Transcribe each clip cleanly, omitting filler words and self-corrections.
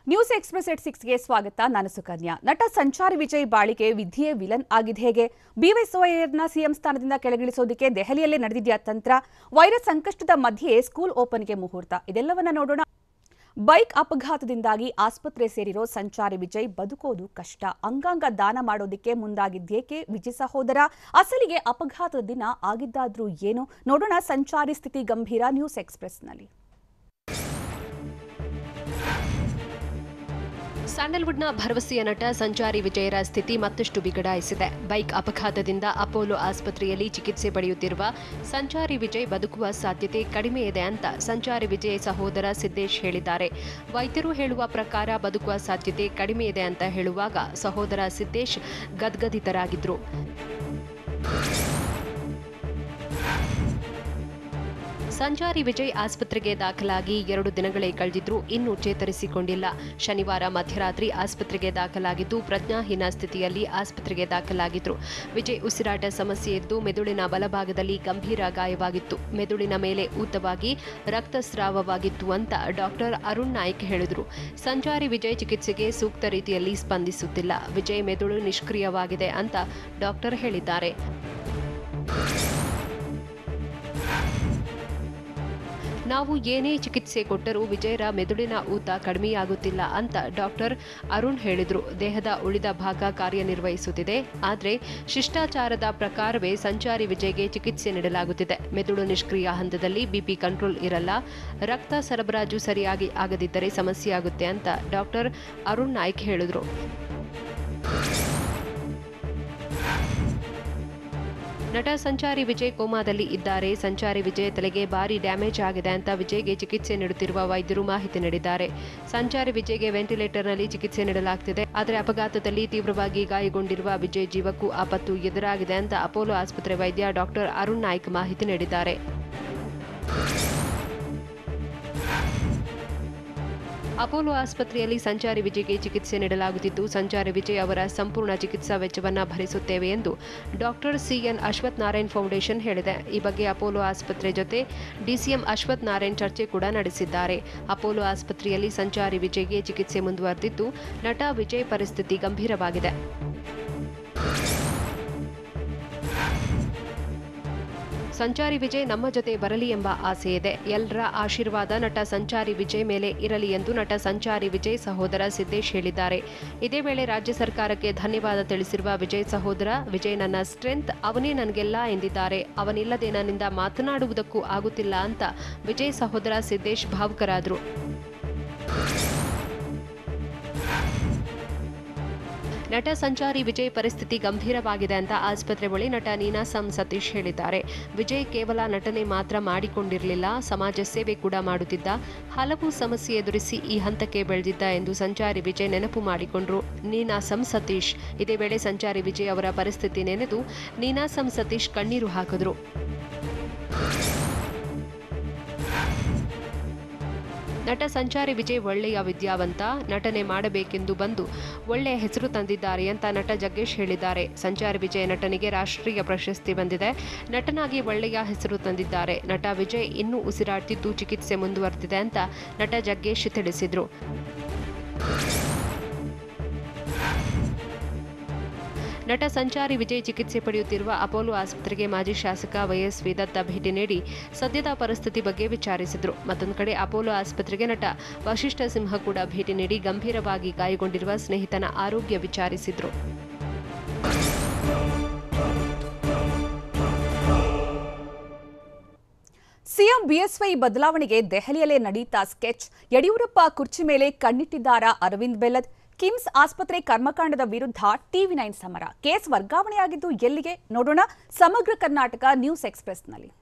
News express ಎಟ್ 6ಗೆ ಸ್ವಾಗತ. ನಾನು ಸುಕನ್ಯಾ. ನಟ ಸಂಚಾರಿ ವಿಜಯ್ ಬಾಳಿಗೆ ವಿಧಿಯೇ ವಿಲನ್ ಆಗಿದ್ದು ಹೇಗೆ? ಬಿವೈಎಸ್ವೈಯರ್ನ ಸಿಎಂ ಸ್ಥಾನದಿಂದ ಕೆಳಗಿಳಿಸೋದಕ್ಕೆ ದೆಹಲಿಯಲ್ಲೇ ನಡೆದಿದೆಯಾ ತಂತ್ರ? ವೈರಸ್ ಸಂಕಷ್ಟದ ಮಧ್ಯೆ ಸ್ಕೂಲ್ ಓಪನ್ಗೆ ಮುಹೂರ್ತ. ಇದೆಲ್ಲವನ್ನ ನೋಡೋಣ. ಬೈಕ್ ಅಪಘಾತದಿಂದಾಗಿ ಆಸ್ಪತ್ರೆ ಸೇರಿರೋ ಸಂಚಾರಿ ವಿಜಯ್ ಬದುಕೋದು ಕಷ್ಟ. ಅಂಗಾಂಗ ದಾನ ಮಾಡೋದಕ್ಕೆ ಮುಂದಾಗಿದ್ದೇಕೆ ವಿಜಯ್ ಸಹೋದರ? ಅಸಲಿಗೆ ಅಪಘಾತದ ದಿನ ಆಗಿದ್ದಾದ್ರೂ ಏನು? ನೋಡೋಣ ಸಂಚಾರಿ ಸ್ಥಿತಿ ಗಂಭೀರ ನ್ಯೂಸ್ ಎಕ್ಸ್‌ಪ್ರೆಸ್‌ನಲ್ಲಿ. ಸ್ಯಾಂಡಲ್ವುಡ್ನ ಭರವಸೆಯ ನಟ ಸಂಚಾರಿ ವಿಜಯರ ಸ್ಥಿತಿ ಮತ್ತಷ್ಟು ಬಿಗಡಾಯಿಸಿದೆ. ಬೈಕ್ ಅಪಘಾತದಿಂದ ಅಪೋಲೋ ಆಸ್ಪತ್ರೆಯಲ್ಲಿ ಚಿಕಿತ್ಸೆ ಪಡೆಯುತ್ತಿರುವ ಸಂಚಾರಿ ವಿಜಯ್ ಬದುಕುವ ಸಾಧ್ಯತೆ ಕಡಿಮೆ ಇದೆ ಅಂತ ಸಂಚಾರಿ ವಿಜಯ್ ಸಹೋದರ ಸಿದ್ದೇಶ್ ಹೇಳಿದ್ದಾರೆ. ವೈದ್ಯರು ಹೇಳುವ ಪ್ರಕಾರ ಬದುಕುವ ಸಾಧ್ಯತೆ ಕಡಿಮೆ ಇದೆ ಅಂತ ಹೇಳುವಾಗ ಸಹೋದರ ಸಿದ್ದೇಶ್ ಗದ್ಗದಿತರಾಗಿದ್ರು. ಸಂಚಾರಿ ವಿಜಯ್ ಆಸ್ಪತ್ರೆಗೆ ದಾಖಲಾಗಿ 2 ದಿನಗಳೇ ಕಳೆದಿದ್ರೂ ಇನ್ನೂ ಚೇತರಿಸಿಕೊಂಡಿಲ್ಲ. ಶನಿವಾರ ಮಧ್ಯರಾತ್ರಿ ಆಸ್ಪತ್ರೆಗೆ ದಾಖಲಾಗಿದ್ದು ಪ್ರಜ್ಞಾಹೀನ ಸ್ಥಿತಿಯಲ್ಲಿ ಆಸ್ಪತ್ರೆಗೆ ದಾಖಲಾಗಿದ್ರು. ವಿಜಯ್ ಉಸಿರಾಟ ಸಮಸ್ಯೆ ಇದ್ದು ಮೆದುಳಿನ ಬಲಭಾಗದಲ್ಲಿ ಗಂಭೀರ ಗಾಯವಾಗಿತ್ತು. ಮೆದುಳಿನ ಮೇಲೆ ಊತವಾಗಿ ರಕ್ತಸ್ರಾವವಾಗಿತ್ತು ಅಂತ ಡಾಕ್ಟರ್ ಅರುಣ್ ನಾಯ್ಕ್ ಹೇಳಿದ್ರು. ಸಂಚಾರಿ ವಿಜಯ್ ಚಿಕಿತ್ಸೆಗೆ ಸೂಕ್ತ ರೀತಿಯಲ್ಲಿ ಸ್ಪಂದಿಸುತ್ತಿಲ್ಲ. ವಿಜಯ್ ಮೆದುಳು ನಿಷ್ಕ್ರಿಯವಾಗಿದೆ ಅಂತ ಡಾಕ್ಟರ್ ಹೇಳಿದ್ದಾರೆ. ನಾವು ಏನೇ ಚಿಕಿತ್ಸೆ ಕೊಟ್ಟರೂ ವಿಜಯರ ಮೆದುಳಿನ ಊತ ಕಡಿಮೆಯಾಗುತ್ತಿಲ್ಲ ಅಂತ ಡಾಕ್ಟರ್ ಅರುಣ್ ಹೇಳಿದ್ರು. ದೇಹದ ಉಳಿದ ಭಾಗ ಕಾರ್ಯನಿರ್ವಹಿಸುತ್ತಿದೆ, ಆದರೆ ಶಿಷ್ಟಾಚಾರದ ಪ್ರಕಾರವೇ ಸಂಚಾರಿ ವಿಜಯ್ಗೆ ಚಿಕಿತ್ಸೆ ನೀಡಲಾಗುತ್ತಿದೆ. ಮೆದುಳು ನಿಷ್ಕ್ರಿಯ ಹಂತದಲ್ಲಿ ಬಿಪಿ ಕಂಟ್ರೋಲ್ ಇರಲ್ಲ, ರಕ್ತ ಸರಬರಾಜು ಸರಿಯಾಗಿ ಆಗದಿದ್ದರೆ ಸಮಸ್ಯೆಯಾಗುತ್ತೆ ಅಂತ ಡಾಕ್ಟರ್ ಅರುಣ್ ನಾಯ್ಕ್ ಹೇಳಿದ್ರು. ನಟ ಸಂಚಾರಿ ವಿಜಯ್ ಕೋಮಾದಲ್ಲಿ ಇದ್ದಾರೆ. ಸಂಚಾರಿ ವಿಜಯ್ ತಲೆಗೆ ಭಾರಿ ಡ್ಯಾಮೇಜ್ ಆಗಿದೆ ಅಂತ ವಿಜಯ್ಗೆ ಚಿಕಿತ್ಸೆ ನೀಡುತ್ತಿರುವ ವೈದ್ಯರು ಮಾಹಿತಿ ನೀಡಿದ್ದಾರೆ. ಸಂಚಾರಿ ವಿಜಯ್ಗೆ ವೆಂಟಿಲೇಟರ್ನಲ್ಲಿ ಚಿಕಿತ್ಸೆ ನೀಡಲಾಗುತ್ತಿದೆ. ಆದರೆ ಅಪಘಾತದಲ್ಲಿ ತೀವ್ರವಾಗಿ ಗಾಯಗೊಂಡಿರುವ ವಿಜಯ್ ಜೀವಕ್ಕೂ ಆಪತ್ತು ಎದುರಾಗಿದೆ ಅಂತ ಅಪೋಲೋ ಆಸ್ಪತ್ರೆ ವೈದ್ಯ ಡಾಕ್ಟರ್ ಅರುಣ್ ನಾಯ್ಕ್ ಮಾಹಿತಿ ನೀಡಿದ್ದಾರೆ. ಅಪೋಲೋ ಆಸ್ಪತ್ರೆಯಲ್ಲಿ ಸಂಚಾರಿ ವಿಜಯ್ಗೆ ಚಿಕಿತ್ಸೆ ನೀಡಲಾಗುತ್ತಿದ್ದು ಸಂಚಾರಿ ವಿಜಯ್ ಅವರ ಸಂಪೂರ್ಣ ಚಿಕಿತ್ಸಾ ವೆಚ್ಚವನ್ನು ಭರಿಸುತ್ತೇವೆ ಎಂದು doctor CN Ashwath Narayan foundation ಹೇಳಿದೆ. ಈ ಬಗ್ಗೆ ಅಪೋಲೋ ಆಸ್ಪತ್ರೆ ಜೊತೆ ಡಿಸಿಎಂ ಅಶ್ವಥ್ ನಾರಾಯಣ್ ಚರ್ಚೆ ಕೂಡ ನಡೆಸಿದ್ದಾರೆ. ಅಪೋಲೋ ಆಸ್ಪತ್ರೆಯಲ್ಲಿ ಸಂಚಾರಿ ವಿಜಯ್ಗೆ ಚಿಕಿತ್ಸೆ ಮುಂದುವರೆದಿದ್ದು ನಟ ವಿಜಯ್ ಪರಿಸ್ಥಿತಿ ಗಂಭೀರವಾಗಿದೆ. ಸಂಚಾರಿ ವಿಜಯ್ ನಮ್ಮ ಜೊತೆ ಬರಲಿ ಎಂಬ ಆಸೆ ಇದೆ. ಎಲ್ಲರ ಆಶೀರ್ವಾದ ನಟ ಸಂಚಾರಿ ವಿಜಯ್ ಮೇಲೆ ಇರಲಿ ಎಂದು ನಟ ಸಂಚಾರಿ ವಿಜಯ್ ಸಹೋದರ ಸಿದ್ದೇಶ್ ಹೇಳಿದ್ದಾರೆ. ಇದೇ ವೇಳೆ ರಾಜ್ಯ ಸರ್ಕಾರಕ್ಕೆ ಧನ್ಯವಾದ ತಿಳಿಸಿರುವ ವಿಜಯ್ ಸಹೋದರ, ವಿಜಯ್ ನನ್ನ ಸ್ಟ್ರೆಂತ್, ಅವನೇ ನನಗೆಲ್ಲ ಎಂದಿದ್ದಾರೆ. ಅವನಿಲ್ಲದೆ ನನ್ನಿಂದ ಮಾತನಾಡುವುದಕ್ಕೂ ಆಗುತ್ತಿಲ್ಲ ಅಂತ ವಿಜಯ್ ಸಹೋದರ ಸಿದ್ದೇಶ್ ಭಾವುಕರಾದರು. ನಟ ಸಂಚಾರಿ ವಿಜಯ್ ಪರಿಸ್ಥಿತಿ ಗಂಭೀರವಾಗಿದೆ ಅಂತ ಆಸ್ಪತ್ರೆ ಬಳಿ ನಟ ನೀನಾಸಂ ಸತೀಶ್ ಹೇಳಿದ್ದಾರೆ. ವಿಜಯ್ ಕೇವಲ ನಟನೆ ಮಾತ್ರ ಮಾಡಿಕೊಂಡಿರಲಿಲ್ಲ, ಸಮಾಜ ಸೇವೆ ಕೂಡ ಮಾಡುತ್ತಿದ್ದ. ಹಲವು ಸಮಸ್ಯೆ ಎದುರಿಸಿ ಈ ಹಂತಕ್ಕೆ ಬೆಳೆದಿದ್ದ ಎಂದು ಸಂಚಾರಿ ವಿಜಯ್ ನೆನಪು ಮಾಡಿಕೊಂಡ್ರು ನೀನಾಸಂ ಸತೀಶ್. ಇದೇ ವೇಳೆ ಸಂಚಾರಿ ವಿಜಯ್ ಅವರ ಪರಿಸ್ಥಿತಿ ನೆನೆದು ನೀನಾಸಂ ಸತೀಶ್ ಕಣ್ಣೀರು ಹಾಕಿದ್ರು. ನಟ ಸಂಚಾರಿ ವಿಜಯ್ ಒಳ್ಳೆಯ ವಿದ್ಯಾವಂತ, ನಟನೆ ಮಾಡಬೇಕೆಂದು ಬಂದು ಒಳ್ಳೆಯ ಹೆಸರು ತಂದಿದ್ದಾರೆ ಅಂತ ನಟ ಜಗ್ಗೇಶ್ ಹೇಳಿದ್ದಾರೆ. ಸಂಚಾರಿ ವಿಜಯ್ ನಟನೆಗೆ ರಾಷ್ಟ್ರೀಯ ಪ್ರಶಸ್ತಿ ಬಂದಿದೆ. ನಟನಾಗಿ ಒಳ್ಳೆಯ ಹೆಸರು ತಂದಿದ್ದಾರೆ. ನಟ ವಿಜಯ್ ಇನ್ನೂ ಉಸಿರಾಡ್ತಿದ್ದು ಚಿಕಿತ್ಸೆ ಮುಂದುವರೆದಿದೆ ಅಂತ ನಟ ಜಗ್ಗೇಶ್ ತಿಳಿಸಿದರು. ನಟ ಸಂಚಾರಿ ವಿಜಯ್ ಚಿಕಿತ್ಸೆ ಪಡೆಯುತ್ತಿರುವ ಅಪೋಲೋ ಆಸ್ಪತ್ರೆಗೆ ಮಾಜಿ ಶಾಸಕ ವೈಎಸ್ ದತ್ತ ಭೇಟಿ ನೀಡಿ ಸದ್ಯದ ಪರಿಸ್ಥಿತಿ ಬಗ್ಗೆ ವಿಚಾರಿಸಿದರು. ಮತ್ತೊಂದು ಕಡೆ ಅಪೋಲೋ ಆಸ್ಪತ್ರೆಗೆ ನಟ ವಶಿಷ್ಠ ಸಿಂಹ ಕೂಡ ಭೇಟಿ ನೀಡಿ ಗಂಭೀರವಾಗಿ ಗಾಯಗೊಂಡಿರುವ ಸ್ನೇಹಿತನ ಆರೋಗ್ಯ ವಿಚಾರಿಸಿದರು. ಸಿಎಂ ಬಿಎಸ್ವೈ ಬದಲಾವಣೆಗೆ ದೆಹಲಿಯಲ್ಲೇ ನಡೀತಾ ಸ್ಕೆಚ್. ಯಡಿಯೂರಪ್ಪ ಕುರ್ಚಿ ಮೇಲೆ ಕಣ್ಣಿಟ್ಟಿದ್ದಾರಾ ಅರವಿಂದ್ ಬೆಲ್ಲದ್? ಕಿಮ್ಸ್ ಆಸ್ಪತ್ರೆ ಕರ್ಮಕಾಂಡದ ವಿರುದ್ಧ TV9 ಸಮರ. ಕೇಸ್ ವರ್ಗಾವಣೆಯಾಗಿದ್ದು ಎಲ್ಲಿಗೆ? ನೋಡೋಣ ಸಮಗ್ರ ಕರ್ನಾಟಕ ನ್ಯೂಸ್ ಎಕ್ಸ್‌ಪ್ರೆಸ್‌ನಲ್ಲಿ.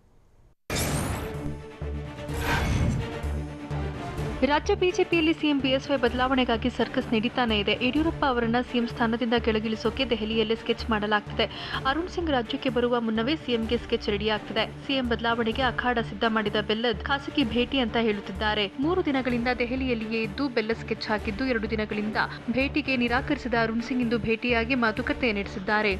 ರಾಜ್ಯ ಬಿಜೆಪಿಯಲ್ಲಿ ಸಿಎಂ ಬಿಎಸ್ವೈ ಬದಲಾವಣೆಗಾಗಿ ಸರ್ಕಸ್ ನಡೀತಾನೇ ಇದೆ. ಯಡಿಯೂರಪ್ಪ ಅವರನ್ನ ಸಿಎಂ ಸ್ಥಾನದಿಂದ ಕೆಳಗಿಳಿಸೋಕೆ ದೆಹಲಿಯಲ್ಲೇ ಸ್ಕೆಚ್ ಮಾಡಲಾಗ್ತಿದೆ. ಅರುಣ್ ಸಿಂಗ್ ರಾಜ್ಯಕ್ಕೆ ಬರುವ ಮುನ್ನವೇ ಸಿಎಂಗೆ ಸ್ಕೆಚ್ ರೆಡಿಯಾಗ್ತಿದೆ. ಸಿಎಂ ಬದಲಾವಣೆಗೆ ಅಖಾಡ ಸಿದ್ಧ ಮಾಡಿದ ಬೆಲ್ಲದ್ ಖಾಸಗಿ ಭೇಟಿ ಅಂತ ಹೇಳುತ್ತಿದ್ದಾರೆ. 3 ದಿನಗಳಿಂದ ದೆಹಲಿಯಲ್ಲಿಯೇ ಇದ್ದು ಬೆಲ್ಲದ್ ಸ್ಕೆಚ್ ಹಾಕಿದ್ದು, 2 ದಿನಗಳಿಂದ ಭೇಟಿಗೆ ನಿರಾಕರಿಸಿದ ಅರುಣ್ ಸಿಂಗ್ ಇಂದು ಭೇಟಿಯಾಗಿ ಮಾತುಕತೆ ನಡೆಸಿದ್ದಾರೆ.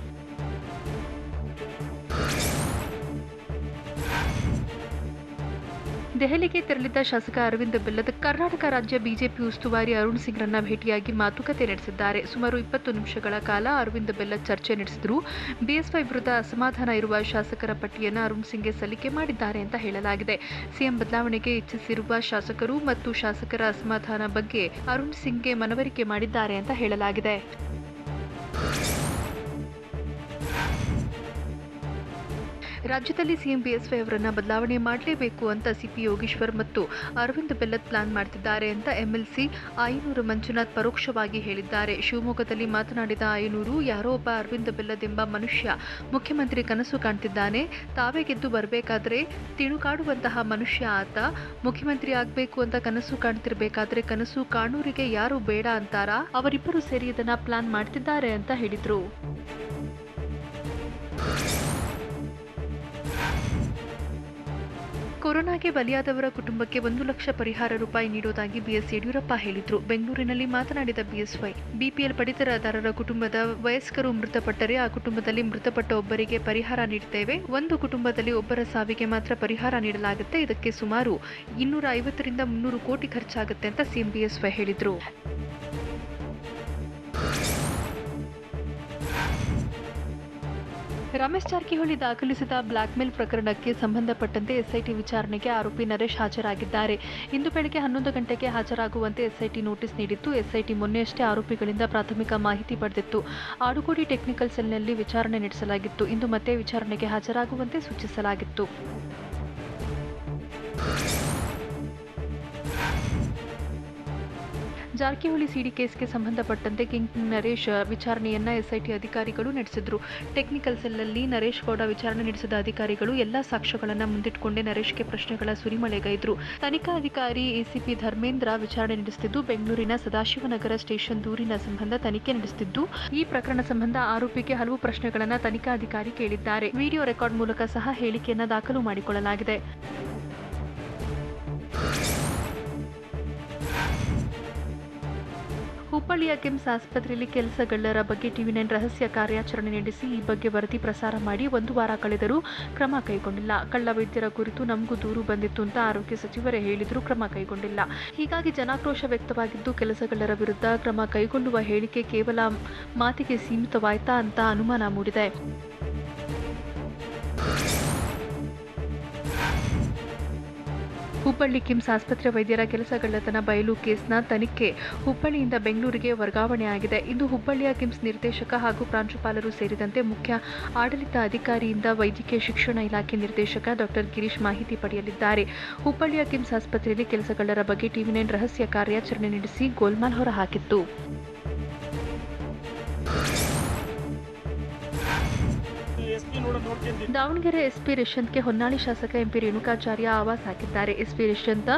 ದೆಹಲಿಗೆ ತೆರಳಿದ್ದ ಶಾಸಕ ಅರವಿಂದ್ ಬೆಲ್ಲದ್ ಕರ್ನಾಟಕ ರಾಜ್ಯ ಬಿಜೆಪಿ ಉಸ್ತುವಾರಿ ಅರುಣ್ ಸಿಂಗ್ರನ್ನ ಭೇಟಿಯಾಗಿ ಮಾತುಕತೆ ನಡೆಸಿದ್ದಾರೆ. ಸುಮಾರು 20 ನಿಮಿಷಗಳ ಕಾಲ ಅರವಿಂದ್ ಬೆಲ್ಲದ್ ಚರ್ಚೆ ನಡೆಸಿದ್ರು. ಬಿಎಸ್ವೈ ವಿರುದ್ಧ ಅಸಮಾಧಾನ ಇರುವ ಶಾಸಕರ ಪಟ್ಟಿಯನ್ನು ಅರುಣ್ ಸಿಂಗ್ಗೆ ಸಲ್ಲಿಕೆ ಮಾಡಿದ್ದಾರೆ ಅಂತ ಹೇಳಲಾಗಿದೆ. ಸಿಎಂ ಬದಲಾವಣೆಗೆ ಇಚ್ಛಿಸಿರುವ ಶಾಸಕರು ಮತ್ತು ಶಾಸಕರ ಅಸಮಾಧಾನ ಬಗ್ಗೆ ಅರುಣ್ ಸಿಂಗ್ಗೆ ಮನವರಿಕೆ ಮಾಡಿದ್ದಾರೆ ಅಂತ ಹೇಳಲಾಗಿದೆ. ರಾಜ್ಯದಲ್ಲಿ ಸಿಎಂ ಬಿಎಸ್ವೈ ಅವರನ್ನ ಬದಲಾವಣೆ ಮಾಡಲೇಬೇಕು ಅಂತ ಸಿಪಿ ಯೋಗೇಶ್ವರ್ ಮತ್ತು ಅರವಿಂದ್ ಬೆಲ್ಲದ್ ಪ್ಲಾನ್ ಮಾಡ್ತಿದ್ದಾರೆ ಅಂತ ಎಂಎಲ್ಸಿ ಆಯನೂರು ಮಂಜುನಾಥ್ ಪರೋಕ್ಷವಾಗಿ ಹೇಳಿದ್ದಾರೆ. ಶಿವಮೊಗ್ಗದಲ್ಲಿ ಮಾತನಾಡಿದ ಆಯನೂರು, ಯಾರೋ ಒಬ್ಬ ಅರವಿಂದ್ ಬೆಲ್ಲದ್ ಎಂಬ ಮನುಷ್ಯ ಮುಖ್ಯಮಂತ್ರಿ ಕನಸು ಕಾಣ್ತಿದ್ದಾನೆ. ತಾವೇ ಗೆದ್ದು ಬರಬೇಕಾದ್ರೆ ತಿಣುಕಾಡುವಂತಹ ಮನುಷ್ಯ ಆತ. ಮುಖ್ಯಮಂತ್ರಿ ಆಗಬೇಕು ಅಂತ ಕನಸು ಕಾಣ್ತಿರ್ಬೇಕಾದ್ರೆ ಕನಸು ಕಾಣೂರಿಗೆ ಯಾರು ಬೇಡ ಅಂತಾರಾ? ಅವರಿಬ್ಬರು ಸೇರಿ ಇದನ್ನ ಪ್ಲಾನ್ ಮಾಡ್ತಿದ್ದಾರೆ ಅಂತ ಹೇಳಿದ್ರು. ಕೊರೋನಾಗೆ ಬಲಿಯಾದವರ ಕುಟುಂಬಕ್ಕೆ 1 ಲಕ್ಷ ಪರಿಹಾರ ರೂಪಾಯಿ ನೀಡುವುದಾಗಿ ಬಿಎಸ್ ಯಡಿಯೂರಪ್ಪ ಹೇಳಿದ್ರು. ಬೆಂಗಳೂರಿನಲ್ಲಿ ಮಾತನಾಡಿದ ಬಿಎಸ್ವೈ, ಬಿಪಿಎಲ್ ಪಡಿತರದಾರರ ಕುಟುಂಬದ ವಯಸ್ಕರು ಮೃತಪಟ್ಟರೆ ಆ ಕುಟುಂಬದಲ್ಲಿ ಮೃತಪಟ್ಟ ಒಬ್ಬರಿಗೆ ಪರಿಹಾರ ನೀಡುತ್ತೇವೆ. ಒಂದು ಕುಟುಂಬದಲ್ಲಿ ಒಬ್ಬರ ಸಾವಿಗೆ ಮಾತ್ರ ಪರಿಹಾರ ನೀಡಲಾಗುತ್ತೆ. ಇದಕ್ಕೆ ಸುಮಾರು 250 ರಿಂದ 300 ಕೋಟಿ ಖರ್ಚಾಗುತ್ತೆ ಅಂತ ಸಿಎಂ ಬಿಎಸ್ವೈ ಹೇಳಿದ್ರು. ರಮೇಶ್ ಜಾರಕಿಹೊಳಿ ದಾಖಲಿಸಿದ ಬ್ಲಾಕ್ಮೇಲ್ ಪ್ರಕರಣಕ್ಕೆ ಸಂಬಂಧಪಟ್ಟಂತೆ ಎಸ್ಐಟಿ ವಿಚಾರಣೆಗೆ ಆರೋಪಿ ನರೇಶ್ ಹಾಜರಾಗಿದ್ದಾರೆ. ಇಂದು ಬೆಳಗ್ಗೆ 11 ಗಂಟೆಗೆ ಹಾಜರಾಗುವಂತೆ ಎಸ್ಐಟಿ ನೋಟಿಸ್ ನೀಡಿತ್ತು. ಎಸ್ಐಟಿ ಮೊನ್ನೆಯಷ್ಟೇ ಆರೋಪಿಗಳಿಂದ ಪ್ರಾಥಮಿಕ ಮಾಹಿತಿ ಪಡೆದಿತ್ತು. ಆಡುಗೋಡಿ ಟೆಕ್ನಿಕಲ್ ಸೆಲ್ನಲ್ಲಿ ವಿಚಾರಣೆ ನಡೆಸಲಾಗಿತ್ತು. ಇಂದು ಮತ್ತೆ ವಿಚಾರಣೆಗೆ ಹಾಜರಾಗುವಂತೆ ಸೂಚಿಸಲಾಗಿತ್ತು. ಜಾರಕಿಹೊಳಿ ಸಿಡಿ ಕೇಸ್ಗೆ ಸಂಬಂಧಪಟ್ಟಂತೆ ಕಿಂಗ್ ನರೇಶ್ ವಿಚಾರಣೆಯನ್ನ ಎಸ್ಐಟಿ ಅಧಿಕಾರಿಗಳು ನಡೆಸಿದ್ರು. ಟೆಕ್ನಿಕಲ್ ಸೆಲ್ನಲ್ಲಿ ನರೇಶ್ ಗೌಡ ವಿಚಾರಣೆ ನಡೆಸಿದ ಅಧಿಕಾರಿಗಳು ಎಲ್ಲಾ ಸಾಕ್ಷ್ಯಗಳನ್ನು ಮುಂದಿಟ್ಟುಕೊಂಡೇ ನರೇಶ್ಗೆ ಪ್ರಶ್ನೆಗಳ ಸುರಿಮಳೆಗೈದ್ರು. ತನಿಖಾಧಿಕಾರಿ ಎಸಿಪಿ ಧರ್ಮೇಂದ್ರ ವಿಚಾರಣೆ ನಡೆಸುತ್ತಿದ್ದು, ಬೆಂಗಳೂರಿನ ಸದಾಶಿವನಗರ ಸ್ಟೇಷನ್ ದೂರಿನ ಸಂಬಂಧ ತನಿಖೆ ನಡೆಸುತ್ತಿದ್ದು, ಈ ಪ್ರಕರಣ ಸಂಬಂಧ ಆರೋಪಿಗೆ ಹಲವು ಪ್ರಶ್ನೆಗಳನ್ನು ತನಿಖಾಧಿಕಾರಿ ಕೇಳಿದ್ದಾರೆ. ವಿಡಿಯೋ ರೆಕಾರ್ಡ್ ಮೂಲಕ ಸಹ ಹೇಳಿಕೆಯನ್ನ ದಾಖಲು ಮಾಡಿಕೊಳ್ಳಲಾಗಿದೆ. ಹುಬ್ಬಳ್ಳಿಯ ಕಿಮ್ಸ್ ಆಸ್ಪತ್ರೆಯಲ್ಲಿ ಕೆಲಸಗಳ್ಳರ ಬಗ್ಗೆ ಟಿವಿ9 ರಹಸ್ಯ ಕಾರ್ಯಾಚರಣೆ ನಡೆಸಿ ಈ ಬಗ್ಗೆ ವರದಿ ಪ್ರಸಾರ ಮಾಡಿ 1 ವಾರ ಕಳೆದರೂ ಕ್ರಮ ಕೈಗೊಂಡಿಲ್ಲ. ಕಳ್ಳ ವೈದ್ಯರ ಕುರಿತು ನಮಗೂ ದೂರು ಬಂದಿತ್ತು ಅಂತ ಆರೋಗ್ಯ ಸಚಿವರೇ ಹೇಳಿದರೂ ಕ್ರಮ ಕೈಗೊಂಡಿಲ್ಲ. ಹೀಗಾಗಿ ಜನಾಕ್ರೋಶ ವ್ಯಕ್ತವಾಗಿದ್ದು, ಕೆಲಸಗಳ್ಳರ ವಿರುದ್ಧ ಕ್ರಮ ಕೈಗೊಳ್ಳುವ ಹೇಳಿಕೆ ಕೇವಲ ಮಾತಿಗೆ ಸೀಮಿತವಾಯ್ತಾ ಅಂತ ಅನುಮಾನ ಮೂಡಿದೆ. ಹುಬ್ಬಳ್ಳಿ ಕಿಮ್ಸ್ ಆಸ್ಪತ್ರೆ ವೈದ್ಯರ ಕೆಲಸಗಳ್ಳತನ ಬಯಲು ಕೇಸ್ನ ತನಿಖೆ ಹುಬ್ಬಳ್ಳಿಯಿಂದ ಬೆಂಗಳೂರಿಗೆ ವರ್ಗಾವಣೆಯಾಗಿದೆ. ಇಂದು ಹುಬ್ಬಳ್ಳಿಯ ಕಿಮ್ಸ್ ನಿರ್ದೇಶಕ ಹಾಗೂ ಪ್ರಾಂಶುಪಾಲರು ಸೇರಿದಂತೆ ಮುಖ್ಯ ಆಡಳಿತ ಅಧಿಕಾರಿಯಿಂದ ವೈದ್ಯಕೀಯ ಶಿಕ್ಷಣ ಇಲಾಖೆ ನಿರ್ದೇಶಕ ಡಾಕ್ಟರ್ ಗಿರೀಶ್ ಮಾಹಿತಿ ಪಡೆಯಲಿದ್ದಾರೆ. ಹುಬ್ಬಳ್ಳಿಯ ಕಿಮ್ಸ್ ಆಸ್ಪತ್ರೆಯಲ್ಲಿ ಕೆಲಸಗಳ್ಳರ ಬಗ್ಗೆ ಟಿವಿ9 ರಹಸ್ಯ ಕಾರ್ಯಾಚರಣೆ ನಡೆಸಿ ಗೋಲ್ಮಾಲ್ ಹೊರಹಾಕಿತ್ತು. ದಾವಣಗೆರೆ ಎಸ್ಪಿ ರಿಷಂತ್ಗೆ ಹೊನ್ನಾಳಿ ಶಾಸಕ ಎಂಪಿ ರೇಣುಕಾಚಾರ್ಯ ಆವಾಸ್ ಹಾಕಿದ್ದಾರೆ. ಎಸ್ಪಿ ರಿಷಂತ್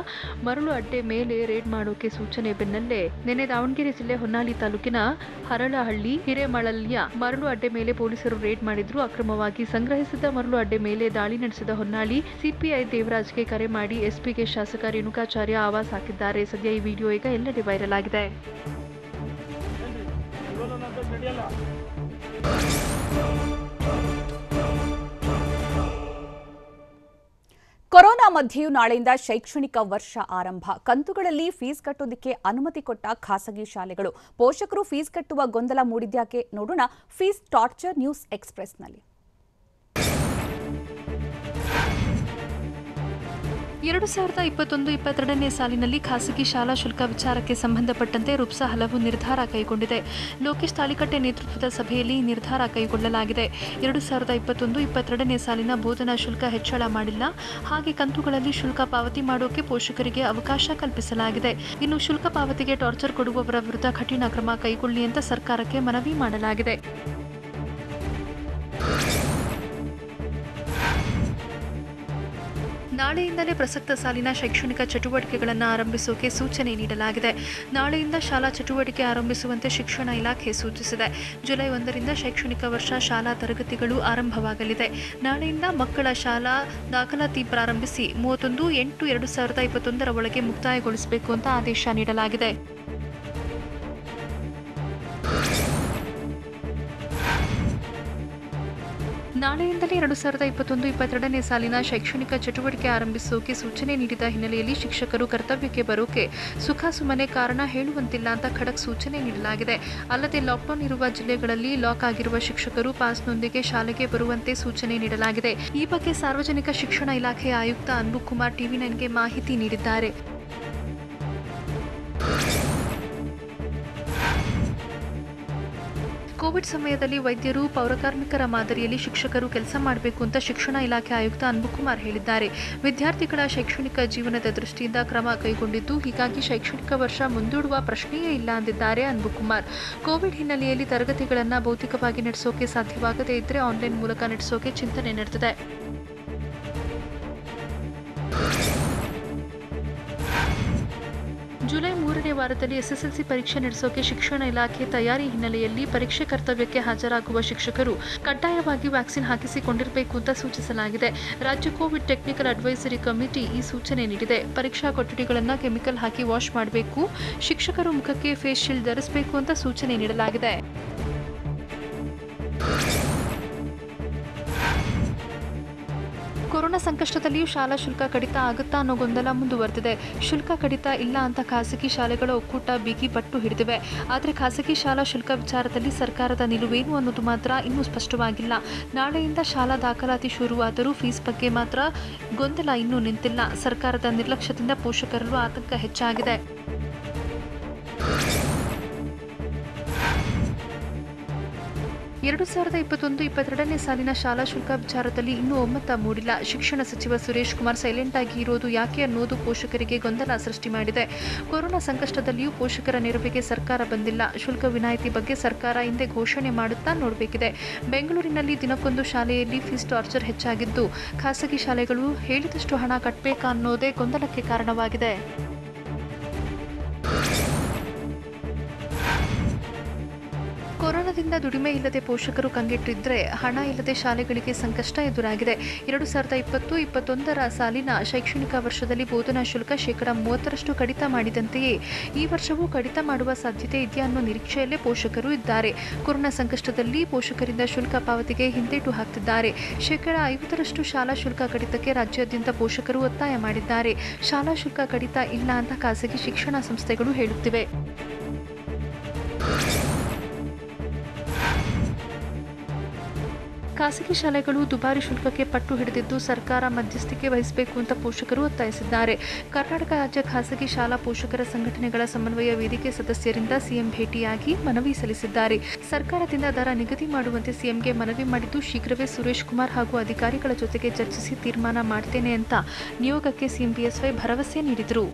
ಮರಳು ಅಡ್ಡೆ ಮೇಲೆ ರೇಡ್ ಮಾಡೋಕೆ ಸೂಚನೆ ಬೆನ್ನಲ್ಲೇ ನಿನ್ನೆ ದಾವಣಗೆರೆ ಜಿಲ್ಲೆ ಹೊನ್ನಾಳಿ ತಾಲೂಕಿನ ಹರಳಹಳ್ಳಿ ಹಿರೇಮಳಲ್ಯ ಮರಳು ಅಡ್ಡೆ ಮೇಲೆ ಪೊಲೀಸರು ರೇಡ್ ಮಾಡಿದ್ರು. ಅಕ್ರಮವಾಗಿ ಸಂಗ್ರಹಿಸಿದ ಮರಳು ಅಡ್ಡೆ ಮೇಲೆ ದಾಳಿ ನಡೆಸಿದ ಹೊನ್ನಾಳಿ ಸಿಪಿಐ ದೇವರಾಜ್ಗೆ ಕರೆ ಮಾಡಿ ಎಸ್ಪಿಗೆ ಶಾಸಕ ರೇಣುಕಾಚಾರ್ಯ ಆವಾಸ್ ಹಾಕಿದ್ದಾರೆ. ಸದ್ಯ ಈ ವಿಡಿಯೋ ಈಗ ಎಲ್ಲೆಡೆ ವೈರಲ್ ಆಗಿದೆ. ಕೊರೋನಾ ಮಧ್ಯೆಯೂ ನಾಳೆಯಿಂದ ಶೈಕ್ಷಣಿಕ ವರ್ಷ ಆರಂಭ. ಕಂತುಗಳಲ್ಲಿ ಫೀಸ್ ಕಟ್ಟೋದಕ್ಕೆ ಅನುಮತಿ ಕೊಟ್ಟ ಖಾಸಗಿ ಶಾಲೆಗಳು. ಪೋಷಕರು ಫೀಸ್ ಕಟ್ಟುವ ಗೊಂದಲ ಮೂಡಿದ್ಯಾಕೆ ನೋಡೋಣ ಫೀಸ್ ಟಾರ್ಚರ್ ನ್ಯೂಸ್ ಎಕ್ಸ್‌ಪ್ರೆಸ್‌ನಲ್ಲಿ. 2021-22ನೇ ಸಾಲಿನಲ್ಲಿ ಖಾಸಗಿ ಶಾಲಾ ಶುಲ್ಕ ವಿಚಾರಕ್ಕೆ ಸಂಬಂಧಪಟ್ಟಂತೆ ರುಪ್ಸಾ ಹಲವು ನಿರ್ಧಾರ ಕೈಗೊಂಡಿದೆ. ಲೋಕೇಶ್ ತಾಳಿಕಟ್ಟೆ ನೇತೃತ್ವದ ಸಭೆಯಲ್ಲಿ ನಿರ್ಧಾರ ಕೈಗೊಳ್ಳಲಾಗಿದೆ. 2021-22ನೇ ಸಾಲಿನ ಬೋಧನಾ ಶುಲ್ಕ ಹೆಚ್ಚಳ ಮಾಡಿಲ್ಲ. ಹಾಗೆ ಕಂತುಗಳಲ್ಲಿ ಶುಲ್ಕ ಪಾವತಿ ಮಾಡೋಕೆ ಪೋಷಕರಿಗೆ ಅವಕಾಶ ಕಲ್ಪಿಸಲಾಗಿದೆ. ಇನ್ನು ಶುಲ್ಕ ಪಾವತಿಗೆ ಟಾರ್ಚರ್ ಕೊಡುವವರ ವಿರುದ್ಧ ಕಠಿಣ ಕ್ರಮ ಕೈಗೊಳ್ಳಿ ಅಂತ ಸರ್ಕಾರಕ್ಕೆ ಮನವಿ ಮಾಡಲಾಗಿದೆ. ನಾಳೆಯಿಂದಲೇ ಪ್ರಸಕ್ತ ಸಾಲಿನ ಶೈಕ್ಷಣಿಕ ಚಟುವಟಿಕೆಗಳನ್ನು ಆರಂಭಿಸೋಕೆ ಸೂಚನೆ ನೀಡಲಾಗಿದೆ. ನಾಳೆಯಿಂದ ಶಾಲಾ ಚಟುವಟಿಕೆ ಆರಂಭಿಸುವಂತೆ ಶಿಕ್ಷಣ ಇಲಾಖೆ ಸೂಚಿಸಿದೆ. ಜುಲೈ 1ರಿಂದ ಶೈಕ್ಷಣಿಕ ವರ್ಷ ಶಾಲಾ ತರಗತಿಗಳು ಆರಂಭವಾಗಲಿದೆ. ನಾಳೆಯಿಂದ ಮಕ್ಕಳ ಶಾಲಾ ದಾಖಲಾತಿ ಪ್ರಾರಂಭಿಸಿ 31/8/2021 ಒಳಗೆ ಮುಕ್ತಾಯಗೊಳಿಸಬೇಕು ಅಂತ ಆದೇಶ ನೀಡಲಾಗಿದೆ. ನಾಳೆಯಿಂದಲೇ 2021-22ನೇ ಸಾಲಿನ ಶೈಕ್ಷಣಿಕ ಚಟುವಟಿಕೆ ಆರಂಭಿಸೋಕೆ ಸೂಚನೆ ನೀಡಿದ ಹಿನ್ನೆಲೆಯಲ್ಲಿ ಶಿಕ್ಷಕರು ಕರ್ತವ್ಯಕ್ಕೆ ಬರೋಕೆ ಸುಖಾಸುಮ್ಮನೆ ಕಾರಣ ಹೇಳುವಂತಿಲ್ಲ ಅಂತ ಖಡಕ್ ಸೂಚನೆ ನೀಡಲಾಗಿದೆ. ಅಲ್ಲದೆ ಲಾಕ್ಡೌನ್ ಇರುವ ಜಿಲ್ಲೆಗಳಲ್ಲಿ ಲಾಕ್ ಆಗಿರುವ ಶಿಕ್ಷಕರು ಪಾಸ್ನೊಂದಿಗೆ ಶಾಲೆಗೆ ಬರುವಂತೆ ಸೂಚನೆ ನೀಡಲಾಗಿದೆ. ಈ ಬಗ್ಗೆ ಸಾರ್ವಜನಿಕ ಶಿಕ್ಷಣ ಇಲಾಖೆಯ ಆಯುಕ್ತ ಅನ್ಬು ಕುಮಾರ್ ಟಿವಿ9ಗೆ ಮಾಹಿತಿ ನೀಡಿದ್ದಾರೆ. ಕೋವಿಡ್ ಸಮಯದಲ್ಲಿ ವೈದ್ಯರು, ಪೌರಕಾರ್ಮಿಕರ ಮಾದರಿಯಲ್ಲಿ ಶಿಕ್ಷಕರು ಕೆಲಸ ಮಾಡಬೇಕು ಅಂತ ಶಿಕ್ಷಣ ಇಲಾಖೆ ಆಯುಕ್ತ ಅನ್ಬು ಕುಮಾರ್ ಹೇಳಿದ್ದಾರೆ. ವಿದ್ಯಾರ್ಥಿಗಳ ಶೈಕ್ಷಣಿಕ ಜೀವನದ ದೃಷ್ಟಿಯಿಂದ ಕ್ರಮ ಕೈಗೊಂಡಿದ್ದು, ಹೀಗಾಗಿ ಶೈಕ್ಷಣಿಕ ವರ್ಷ ಮುಂದೂಡುವ ಪ್ರಶ್ನೆಯೇ ಇಲ್ಲ ಅಂದಿದ್ದಾರೆ ಅನ್ಬು ಕುಮಾರ್. ಕೋವಿಡ್ ಹಿನ್ನೆಲೆಯಲ್ಲಿ ತರಗತಿಗಳನ್ನು ಭೌತಿಕವಾಗಿ ನಡೆಸೋಕೆ ಸಾಧ್ಯವಾಗದೇ ಇದ್ದರೆ ಆನ್ಲೈನ್ ಮೂಲಕ ನಡೆಸೋಕೆ ಚಿಂತನೆ ನಡೆದಿದೆ. ಜುಲೈ 3ನೇ ವಾರದಲ್ಲಿ ಎಸ್ಎಸ್ಎಲ್ಸಿ ಪರೀಕ್ಷೆ ನಡೆಸೋಕೆ ಶಿಕ್ಷಣ ಇಲಾಖೆ ತಯಾರಿ ಹಿನ್ನೆಲೆಯಲ್ಲಿ ಪರೀಕ್ಷೆ ಕರ್ತವ್ಯಕ್ಕೆ ಹಾಜರಾಗುವ ಶಿಕ್ಷಕರು ಕಡ್ಡಾಯವಾಗಿ ವ್ಯಾಕ್ಸಿನ್ ಹಾಕಿಸಿಕೊಂಡಿರಬೇಕು ಅಂತ ಸೂಚಿಸಲಾಗಿದೆ. ರಾಜ್ಯ ಕೋವಿಡ್ ಟೆಕ್ನಿಕಲ್ ಅಡ್ವೈಸರಿ ಕಮಿಟಿ ಈ ಸೂಚನೆ ನೀಡಿದೆ. ಪರೀಕ್ಷಾ ಕೊಠಡಿಗಳನ್ನು ಕೆಮಿಕಲ್ ಹಾಕಿ ವಾಶ್ ಮಾಡಬೇಕು, ಶಿಕ್ಷಕರು ಮುಖಕ್ಕೆ ಫೇಸ್ ಶೀಲ್ಡ್ ಧರಿಸಬೇಕು ಅಂತ ಸೂಚನೆ ನೀಡಲಾಗಿದೆ. ಕೊರೋನಾ ಸಂಕಷ್ಟದಲ್ಲಿಯೂ ಶಾಲಾ ಶುಲ್ಕ ಕಡಿತ ಆಗುತ್ತಾ ಅನ್ನೋ ಗೊಂದಲ ಮುಂದುವರೆದಿದೆ. ಶುಲ್ಕ ಕಡಿತ ಇಲ್ಲ ಅಂತ ಖಾಸಗಿ ಶಾಲೆಗಳ ಒಕ್ಕೂಟ ಬಿಗಿ ಪಟ್ಟು ಹಿಡಿದಿವೆ. ಆದರೆ ಖಾಸಗಿ ಶಾಲಾ ಶುಲ್ಕ ವಿಚಾರದಲ್ಲಿ ಸರ್ಕಾರದ ನಿಲುವೇನು ಅನ್ನೋದು ಮಾತ್ರ ಇನ್ನೂ ಸ್ಪಷ್ಟವಾಗಿಲ್ಲ. ನಾಳೆಯಿಂದ ಶಾಲಾ ದಾಖಲಾತಿ ಶುರುವಾದರೂ ಫೀಸ್ ಬಗ್ಗೆ ಮಾತ್ರ ಗೊಂದಲ ಇನ್ನೂ ನಿಂತಿಲ್ಲ. ಸರ್ಕಾರದ ನಿರ್ಲಕ್ಷ್ಯದಿಂದ ಪೋಷಕರಲ್ಲೂ ಆತಂಕ ಹೆಚ್ಚಾಗಿದೆ. ಎರಡು 2021-22ನೇ ಸಾಲಿನ ಶಾಲಾ ಶುಲ್ಕ ವಿಚಾರದಲ್ಲಿ ಇನ್ನೂ ಒಮ್ಮತ ಮೂಡಿಲ್ಲ. ಶಿಕ್ಷಣ ಸಚಿವ ಸುರೇಶ್ ಕುಮಾರ್ ಸೈಲೆಂಟ್ ಆಗಿ ಇರೋದು ಯಾಕೆ ಅನ್ನೋದು ಪೋಷಕರಿಗೆ ಗೊಂದಲ ಸೃಷ್ಟಿ ಮಾಡಿದೆ. ಕೊರೋನಾ ಸಂಕಷ್ಟದಲ್ಲಿಯೂ ಪೋಷಕರ ನೆರವಿಗೆ ಸರ್ಕಾರ ಬಂದಿಲ್ಲ. ಶುಲ್ಕ ವಿನಾಯಿತಿ ಬಗ್ಗೆ ಸರ್ಕಾರ ಹಿಂದೆ ಘೋಷಣೆ ಮಾಡುತ್ತಾ ನೋಡಬೇಕಿದೆ. ಬೆಂಗಳೂರಿನಲ್ಲಿ ದಿನಕ್ಕೊಂದು ಶಾಲೆಯಲ್ಲಿ ಫೀಸ್ ಟಾರ್ಚರ್ ಹೆಚ್ಚಾಗಿದ್ದು, ಖಾಸಗಿ ಶಾಲೆಗಳು ಹೇಳಿದಷ್ಟು ಹಣ ಕಟ್ಟಬೇಕಾ ಅನ್ನೋದೇ ಗೊಂದಲಕ್ಕೆ ಕಾರಣವಾಗಿದೆ. ಕೊರೋನಾದಿಂದ ದುಡಿಮೆ ಇಲ್ಲದೆ ಪೋಷಕರು ಕಂಗೆಟ್ಟಿದ್ರೆ ಹಣ ಇಲ್ಲದೆ ಶಾಲೆಗಳಿಗೆ ಸಂಕಷ್ಟ ಎದುರಾಗಿದೆ. 2020-21ರ ಸಾಲಿನ ಶೈಕ್ಷಣಿಕ ವರ್ಷದಲ್ಲಿ ಬೋಧನಾ ಶುಲ್ಕ 30% ಕಡಿತ ಮಾಡಿದಂತೆಯೇ ಈ ವರ್ಷವೂ ಕಡಿತ ಮಾಡುವ ಸಾಧ್ಯತೆ ಇದೆಯಾ ಅನ್ನೋ ನಿರೀಕ್ಷೆಯಲ್ಲೇ ಪೋಷಕರು ಇದ್ದಾರೆ. ಕೊರೋನಾ ಸಂಕಷ್ಟದಲ್ಲಿ ಪೋಷಕರಿಂದ ಶುಲ್ಕ ಪಾವತಿಗೆ ಹಿಂದೇಟು ಹಾಕ್ತಿದ್ದಾರೆ. 50% ಶಾಲಾ ಶುಲ್ಕ ಕಡಿತಕ್ಕೆ ರಾಜ್ಯಾದ್ಯಂತ ಪೋಷಕರು ಒತ್ತಾಯ ಮಾಡಿದ್ದಾರೆ. ಶಾಲಾ ಶುಲ್ಕ ಕಡಿತ ಇಲ್ಲ ಅಂತ ಖಾಸಗಿ ಶಿಕ್ಷಣ ಸಂಸ್ಥೆಗಳು ಹೇಳುತ್ತಿವೆ. ಖಾಸಗಿ ಶಾಲೆಗಳು ದುಬಾರಿ ಶುಲ್ಕಕ್ಕೆ ಪಟ್ಟು ಹಿಡಿದಿದ್ದು, ಸರ್ಕಾರ ಮಧ್ಯಸ್ಥಿಕೆ ವಹಿಸಬೇಕು ಅಂತ ಪೋಷಕರು ಒತ್ತಾಯಿಸಿದ್ದಾರೆ. ಕರ್ನಾಟಕ ರಾಜ್ಯ ಖಾಸಗಿ ಶಾಲಾ ಪೋಷಕರ ಸಂಘಟನೆಗಳ ಸಮನ್ವಯ ವೇದಿಕೆ ಸದಸ್ಯರಿಂದ ಸಿಎಂ ಭೇಟಿಯಾಗಿ ಮನವಿ ಸಲ್ಲಿಸಿದ್ದಾರೆ. ಸರ್ಕಾರದಿಂದ ದರ ನಿಗದಿ ಮಾಡುವಂತೆ ಸಿಎಂಗೆ ಮನವಿ ಮಾಡಿದ್ದು, ಶೀಘ್ರವೇ ಸುರೇಶ್ ಕುಮಾರ್ ಹಾಗೂ ಅಧಿಕಾರಿಗಳ ಜೊತೆಗೆ ಚರ್ಚಿಸಿ ತೀರ್ಮಾನ ಮಾಡ್ತೇನೆ ಅಂತ ನಿಯೋಗಕ್ಕೆ ಸಿಎಂ ಬಿಎಸ್ವೈ ಭರವಸೆ ನೀಡಿದರು.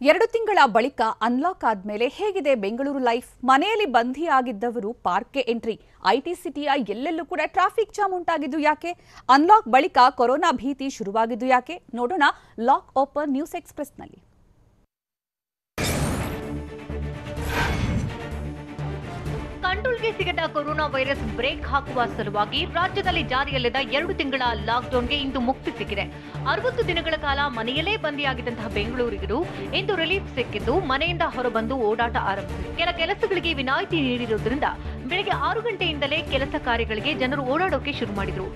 2 ತಿಂಗಳ ಬಳಿಕ ಅನ್ಲಾಕ್ ಆದ್ಮೇಲೆ ಹೇಗಿದೆ ಬೆಂಗಳೂರು ಲೈಫ್? ಮನೆಯಲ್ಲಿ ಬಂಧಿಯಾಗಿದ್ದವರು ಪಾರ್ಕ್ಗೆ ಎಂಟ್ರಿ. ಐಟಿ ಸಿಟಿಯ ಎಲ್ಲೆಲ್ಲೂ ಕೂಡ ಟ್ರಾಫಿಕ್ ಜಾಮ್ ಉಂಟಾಗಿದ್ದು ಯಾಕೆ? ಅನ್ಲಾಕ್ ಬಳಿಕ ಕೊರೋನಾ ಭೀತಿ ಶುರುವಾಗಿದ್ದು ಯಾಕೆ? ನೋಡೋಣ ಲಾಕ್ ಓಪನ್ ನ್ಯೂಸ್ ಎಕ್ಸ್‌ಪ್ರೆಸ್‌ನಲ್ಲಿ. ಕಂಟ್ರೋಲ್ಗೆ ಸಿಗದ ಕೊರೋನಾ ವೈರಸ್ ಬ್ರೇಕ್ ಹಾಕುವ ಸಲುವಾಗಿ ರಾಜ್ಯದಲ್ಲಿ ಜಾರಿಯಲ್ಲಿದ್ದ 2 ತಿಂಗಳ ಲಾಕ್ಡೌನ್ಗೆ ಇಂದು ಮುಕ್ತಿ ಸಿಕ್ಕಿದೆ. 60 ದಿನಗಳ ಕಾಲ ಮನೆಯಲ್ಲೇ ಬಂದಿಯಾಗಿದ್ದಂತಹ ಬೆಂಗಳೂರಿಗರು ಇಂದು ರಿಲೀಫ್ ಸಿಕ್ಕಿದ್ದು ಮನೆಯಿಂದ ಹೊರಬಂದು ಓಡಾಟ ಆರಂಭಿಸಿದೆ. ಕೆಲ ಕೆಲಸಗಳಿಗೆ ವಿನಾಯಿತಿ ನೀಡಿರುವುದರಿಂದ ಬೆಳಗ್ಗೆ 6 ಗಂಟೆಯಿಂದಲೇ ಕೆಲಸ ಕಾರ್ಯಗಳಿಗೆ ಜನರು ಓಡಾಡೋಕೆ ಶುರು ಮಾಡಿದರು.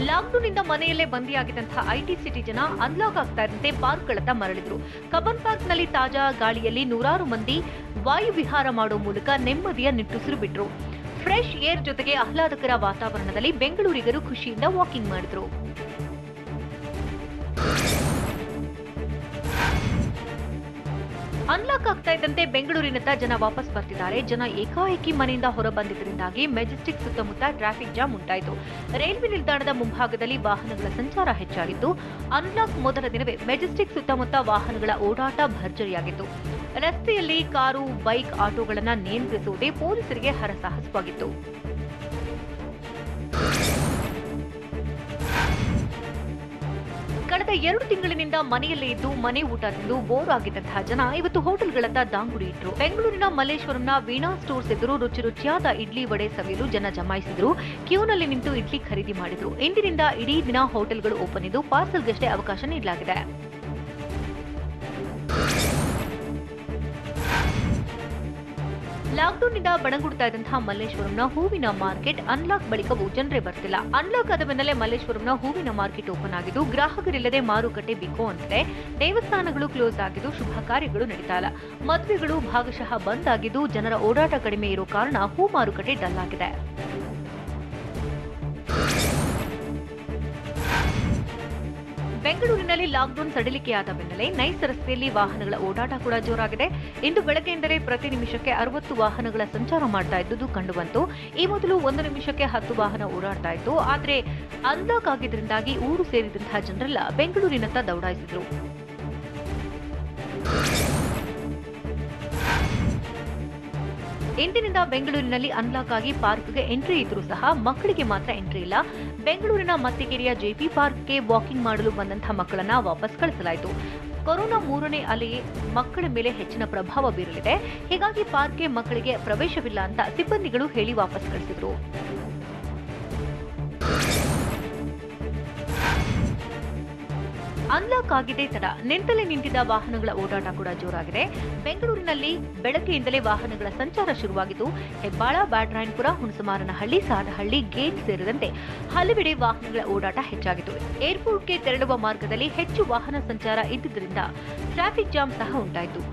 ಲಾಕ್ಡೌನ್ನಿಂದ ಮನೆಯಲ್ಲೇ ಬಂದಿಯಾಗಿದ್ದಂತಹ ಐಟಿ ಸಿಟಿ ಜನ ಅನ್ಲಾಕ್ ಆಗ್ತಾ ಇದ್ದಂತೆ ಪಾರ್ಕ್ಗಳತ್ತ ಮರಳಿದ್ರು. ಕಬ್ಬನ್ ಪಾರ್ಕ್ನಲ್ಲಿ ತಾಜಾ ಗಾಳಿಯಲ್ಲಿ ನೂರಾರು ಮಂದಿ ವಾಯು ವಿಹಾರ ಮಾಡೋ ಮೂಲಕ ನೆಮ್ಮದಿಯ ನಿಟ್ಟುಸಿರು ಬಿಟ್ರು. ಫ್ರೆಶ್ ಏರ್ ಜೊತೆಗೆ ಆಹ್ಲಾದಕರ ವಾತಾವರಣದಲ್ಲಿ ಬೆಂಗಳೂರಿಗರು ಖುಷಿಯಿಂದ ವಾಕಿಂಗ್ ಮಾಡಿದ್ರು. ಅನ್ಲಾಕ್ ಆಗ್ತಾ ಇದ್ದಂತೆ ಬೆಂಗಳೂರಿನತ್ತ ಜನ ವಾಪಸ್ ಬರ್ತಿದ್ದಾರೆ. ಜನ ಏಕಾಏಕಿ ಮನೆಯಿಂದ ಹೊರ ಬಂದಿದ್ದರಿಂದಾಗಿ ಮೆಜೆಸ್ಟಿಕ್ ಸುತ್ತಮುತ್ತ ಟ್ರಾಫಿಕ್ ಜಾಮ್ ಉಂಟಾಯಿತು. ರೈಲ್ವೆ ನಿಲ್ದಾಣದ ಮುಂಭಾಗದಲ್ಲಿ ವಾಹನಗಳ ಸಂಚಾರ ಹೆಚ್ಚಾಗಿತ್ತು. ಅನ್ಲಾಕ್ ಮೊದಲ ದಿನವೇ ಮೆಜೆಸ್ಟಿಕ್ ಸುತ್ತಮುತ್ತ ವಾಹನಗಳ ಓಡಾಟ ಭರ್ಜರಿಯಾಗಿತ್ತು. ರಸ್ತೆಯಲ್ಲಿ ಕಾರು, ಬೈಕ್, ಆಟೋಗಳನ್ನು ನಿಯಂತ್ರಿಸುವುದೇ ಪೊಲೀಸರಿಗೆ ಹರಸಾಹಸವಾಗಿತ್ತು. ಕಳೆದ ಕಳೆದ 2 ತಿಂಗಳಿನಿಂದ ಮನೆಯಲ್ಲೇ ಇದ್ದು ಮನೆ ಊಟ ತಿಂದು ಬೋರ್ ಆಗಿದ್ದಂತಹ ಜನ ಇವತ್ತು ಹೋಟೆಲ್ಗಳತ್ತ ದಾಂಗುಡಿ ಇಟ್ರು. ಬೆಂಗಳೂರಿನ ಮಲ್ಲೇಶ್ವರಂನ ವೀಣಾ ಸ್ಟೋರ್ಸ್ ಎದುರು ರುಚಿಯಾದ ಇಡ್ಲಿ ವಡೆ ಸವಿಯಲು ಜನ ಜಮಾಯಿಸಿದ್ರು. ಕ್ಯೂನಲ್ಲಿ ನಿಂತು ಇಡ್ಲಿ ಖರೀದಿ ಮಾಡಿದ್ರು. ಇಂದಿನಿಂದ ಇಡೀ ದಿನ ಹೋಟೆಲ್ಗಳು ಓಪನ್ ಇದ್ದು ಪಾರ್ಸಲ್ಗಷ್ಟೇ ಅವಕಾಶ ನೀಡಲಾಗಿದೆ. ಲಾಕ್ಡೌನ್ನಿಂದ ಬಣಗುಡ್ತಾ ಇದ್ದಂತಹ ಮಲ್ಲೇಶ್ವರಂನ ಹೂವಿನ ಮಾರ್ಕೆಟ್ ಅನ್ಲಾಕ್ ಬಳಿಕವೂ ಜನರೇ ಬರ್ತಿಲ್ಲ. ಅನ್ಲಾಕ್ ಆದ ಬೆನ್ನಲ್ಲೇ ಮಲ್ಲೇಶ್ವರಂನ ಹೂವಿನ ಮಾರ್ಕೆಟ್ ಓಪನ್ ಆಗಿದ್ದು ಗ್ರಾಹಕರಿಲ್ಲದೆ ಮಾರುಕಟ್ಟೆ ಬಿಕೋ ಅಂತಿದೆ. ದೇವಸ್ಥಾನಗಳು ಕ್ಲೋಸ್ ಆಗಿದ್ದು ಶುಭ ಕಾರ್ಯಗಳು ನಡೀತಾ ಇಲ್ಲ. ಮದುವೆಗಳು ಭಾಗಶಃ ಬಂದ್ ಆಗಿದ್ದು ಜನರ ಓಡಾಟ ಕಡಿಮೆ ಇರೋ ಕಾರಣ ಹೂ ಮಾರುಕಟ್ಟೆ ಡಲ್ ಆಗಿದೆ. ಬೆಂಗಳೂರಿನಲ್ಲಿ ಲಾಕ್ಡೌನ್ ಸಡಿಲಿಕೆಯಾದ ಬೆನ್ನಲ್ಲೇ ನೈಸ್ ರಸ್ತೆಯಲ್ಲಿ ವಾಹನಗಳ ಓಡಾಟ ಕೂಡ ಜೋರಾಗಿದೆ. ಇಂದು ಬೆಳಗ್ಗೆಯಿಂದಲೇ ಪ್ರತಿ ನಿಮಿಷಕ್ಕೆ 60 ವಾಹನಗಳ ಸಂಚಾರ ಮಾಡ್ತಾ ಇದ್ದುದು ಕಂಡುಬಂತು. ಈ ಮೊದಲು 1 ನಿಮಿಷಕ್ಕೆ 10 ವಾಹನ ಓಡಾಡ್ತಾ ಇತ್ತು. ಆದರೆ ಅನ್ಲಾಕ್ ಆಗಿದ್ದರಿಂದಾಗಿ ಊರು ಸೇರಿದಂತಹ ಜನರೆಲ್ಲ ಬೆಂಗಳೂರಿನತ್ತ ದೌಡಾಯಿಸಿದ್ರು. ಇಂದಿನಿಂದ ಬೆಂಗಳೂರಿನಲ್ಲಿ ಅನ್ಲಾಕ್ ಆಗಿ ಪಾರ್ಕ್ಗೆ ಎಂಟ್ರಿ ಇದ್ರೂ ಸಹ ಮಕ್ಕಳಿಗೆ ಮಾತ್ರ ಎಂಟ್ರಿ ಇಲ್ಲ. ಬೆಂಗಳೂರಿನ ಮತ್ತಿಕೆರೆಯ ಜೆಪಿ ಪಾರ್ಕ್ಗೆ ವಾಕಿಂಗ್ ಮಾಡಲು ಬಂದಂತಹ ಮಕ್ಕಳನ್ನ ವಾಪಸ್ ಕಳಿಸಲಾಯಿತು. ಕೊರೋನಾ 3ನೇ ಅಲೆ ಮಕ್ಕಳ ಮೇಲೆ ಹೆಚ್ಚಿನ ಪ್ರಭಾವ ಬೀರಲಿದೆ. ಹೀಗಾಗಿ ಪಾರ್ಕ್ಗೆ ಮಕ್ಕಳಿಗೆ ಪ್ರವೇಶವಿಲ್ಲ ಅಂತ ಸಿಬ್ಬಂದಿಗಳು ಹೇಳಿ ವಾಪಸ್ ಕಳಿಸಿದ್ರು. ಅನ್ಲಾಕ್ ಆಗಿದೆ ತಡ ನಿಂತಲೇ ನಿಂತಿದ್ದ ವಾಹನಗಳ ಓಡಾಟ ಕೂಡ ಜೋರಾಗಿದೆ. ಬೆಂಗಳೂರಿನಲ್ಲಿ ಬೆಳಗ್ಗೆಯಿಂದಲೇ ವಾಹನಗಳ ಸಂಚಾರ ಶುರುವಾಗಿದ್ದು ಹೆಬ್ಬಾಳ, ಬ್ಯಾಟರಾಯನಪುರ, ಹುಣಸಮಾರನಹಳ್ಳಿ, ಸಾದಹಳ್ಳಿ ಗೇಟ್ ಸೇರಿದಂತೆ ಹಲವೆಡೆ ವಾಹನಗಳ ಓಡಾಟ ಹೆಚ್ಚಾಗಿತ್ತು. ಏರ್ಪೋರ್ಟ್ಗೆ ತೆರಳುವ ಮಾರ್ಗದಲ್ಲಿ ಹೆಚ್ಚು ವಾಹನ ಸಂಚಾರ ಇದ್ದುದರಿಂದ ಟ್ರಾಫಿಕ್ ಜಾಮ್ ಸಹ ಉಂಟಾಯಿತು.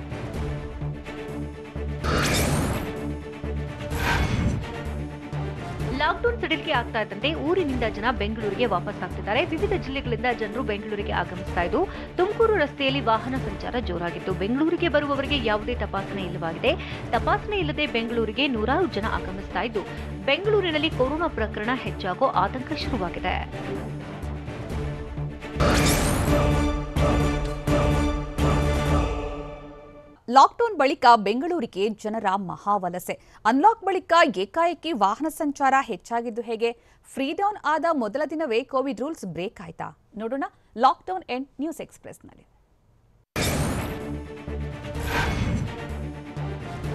ಲಾಕ್ಡೌನ್ ಸಡಿಲಿಕೆ ಆಗ್ತಾ ಇದ್ದಂತೆ ಊರಿನಿಂದ ಜನ ಬೆಂಗಳೂರಿಗೆ ವಾಪಸ್ ಆಗ್ತಿದ್ದಾರೆ. ವಿವಿಧ ಜಿಲ್ಲೆಗಳಿಂದ ಜನರು ಬೆಂಗಳೂರಿಗೆ ಆಗಮಿಸ್ತಾ ಇದ್ದು ತುಮಕೂರು ರಸ್ತೆಯಲ್ಲಿ ವಾಹನ ಸಂಚಾರ ಜೋರಾಗಿತ್ತು. ಬೆಂಗಳೂರಿಗೆ ಬರುವವರಿಗೆ ಯಾವುದೇ ತಪಾಸಣೆ ಇಲ್ಲವಾಗಿದೆ. ತಪಾಸಣೆ ಇಲ್ಲದೆ ಬೆಂಗಳೂರಿಗೆ ನೂರಾರು ಜನ ಆಗಮಿಸ್ತಾ ಇದ್ದು ಬೆಂಗಳೂರಿನಲ್ಲಿ ಕೊರೋನಾ ಪ್ರಕರಣ ಹೆಚ್ಚಾಗೋ ಆತಂಕ ಶುರುವಾಗಿದೆ. ಲಾಕ್ಡೌನ್ ಬಳಿಕ ಬೆಂಗಳೂರಿಗೆ ಜನರ ಮಹಾವಲಸೆ. ಅನ್ಲಾಕ್ ಬಳಿಕ ಏಕಾಏಕಿ ವಾಹನ ಸಂಚಾರ ಹೆಚ್ಚಾಗಿದ್ದು ಹೇಗೆ? ಫ್ರೀಡೌನ್ ಆದ ಮೊದಲ ದಿನವೇ ಕೋವಿಡ್ ರೂಲ್ಸ್ ಬ್ರೇಕ್ ಆಯ್ತಾ? ನೋಡೋಣ ಲಾಕ್ಡೌನ್ ಎಂಡ್ ನ್ಯೂಸ್ ಎಕ್ಸ್‌ಪ್ರೆಸ್‌ನಲ್ಲಿ.